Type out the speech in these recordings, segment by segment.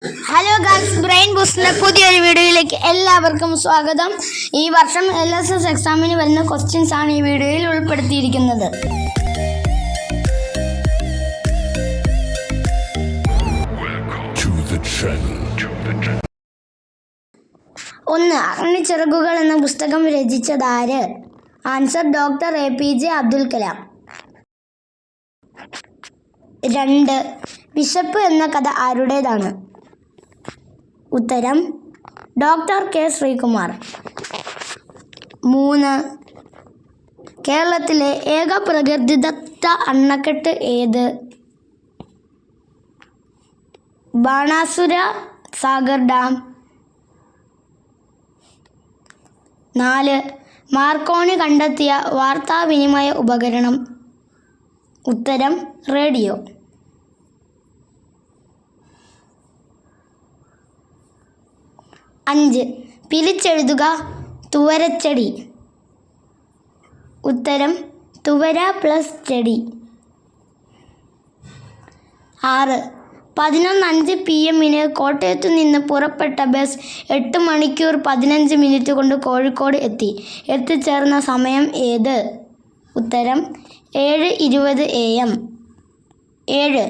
Hello guys, brain ബൂസ്റ്റിന്റെ പുതിയൊരു വീഡിയോയിലേക്ക് എല്ലാവർക്കും സ്വാഗതം. ഈ വർഷം LSS എക്സാമിന് വരുന്ന ക്വസ്റ്റ്യൻസ് ആണ് ഈ വീഡിയോയിൽ ഉൾപ്പെടുത്തിയിരിക്കുന്നത്. ഒന്ന്, അഗ്നിച്ചിറകുകൾ എന്ന പുസ്തകം രചിച്ചതാര്? Answer doctor APJ Abdul Kalam. 2, വിശപ്പ് എന്ന കഥ ആരുടേതാണ്? ഉത്തരം ഡോക്ടർ K ശ്രീകുമാർ. 3, കേരളത്തിലെ ഏക പ്രകൃതിദത്ത അണക്കെട്ട് ഏത്? ബാണാസുര സാഗർ ഡാം. 4, മാർക്കോണി കണ്ടെത്തിയ വാർത്താവിനിമയ ഉപകരണം? ഉത്തരം റേഡിയോ. 5, പിരിച്ചെഴുതുക തുവരച്ചെടി. ഉത്തരം തുവര പ്ലസ് ചെടി. 6, 11:05 PM കോട്ടയത്തു നിന്ന് പുറപ്പെട്ട ബസ് 8 മണിക്കൂർ 15 മിനിറ്റ് കൊണ്ട് കോഴിക്കോട് എത്തിച്ചേർന്ന സമയം ഏത്? ഉത്തരം 7:20 AM. 7,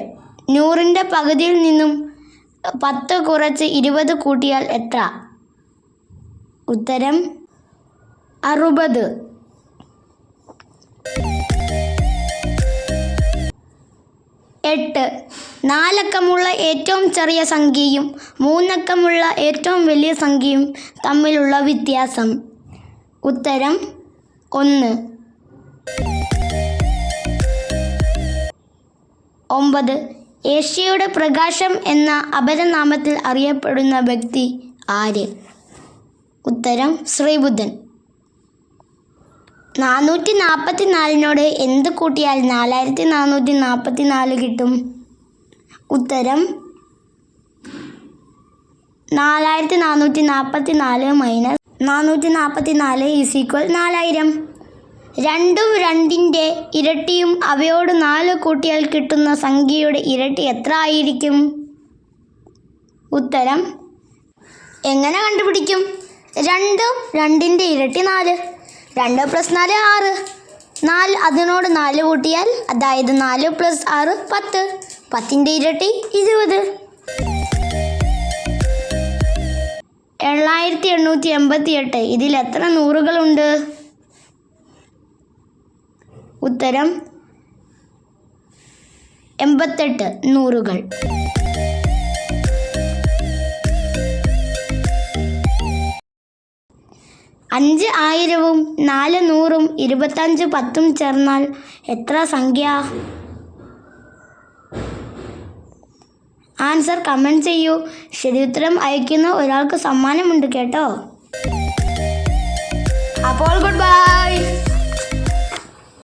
100ന്റെ പകുതിയിൽ നിന്നും 10 കുറച്ച് 20 കൂട്ടിയാൽ എത്ര? ഉത്തരം 60. 8, 4 അക്കമുള്ള ഏറ്റവും ചെറിയ സംഖ്യയും 3 അക്കമുള്ള ഏറ്റവും വലിയ സംഖ്യയും തമ്മിലുള്ള വ്യത്യാസം? ഉത്തരം 1. 9, ഏഷ്യയുടെ പ്രകാശം എന്ന അപരനാമത്തിൽ അറിയപ്പെടുന്ന വ്യക്തി ആര്? ഉത്തരം ശ്രീബുദ്ധൻ. 444നോട് എന്ത് കൂട്ടിയാൽ 4444 കിട്ടും? ഉത്തരം 4444 മൈനസ് 444 = 4000. 2ഉം 2ന്റെ ഇരട്ടിയും അവയോട് 4 കൂട്ടിയാൽ കിട്ടുന്ന സംഖ്യയുടെ ഇരട്ടി എത്ര ആയിരിക്കും? ഉത്തരം എങ്ങനെ കണ്ടുപിടിക്കും? 2ഉം 2ന്റെ ഇരട്ടി 4. 2 + 4 6. 4 അതിനോട് 4 കൂട്ടിയാൽ, അതായത് 4 + 6 10. 10ന്റെ ഇരട്ടി 20. 7888 ഇതിൽ എത്ര നൂറുകളുണ്ട്? ഉത്തരം 88 നൂറുകൾ. 5 1000ഉം 4 100ഉം 25 10ഉം ചേർന്നാൽ എത്ര സംഖ്യ? ആൻസർ കമൻറ്റ് ചെയ്യൂ. ശരി ഉത്തരം അയക്കുന്ന ഒരാൾക്ക് സമ്മാനമുണ്ട് കേട്ടോ. അപ്പോൾ ഗുഡ് ബൈ.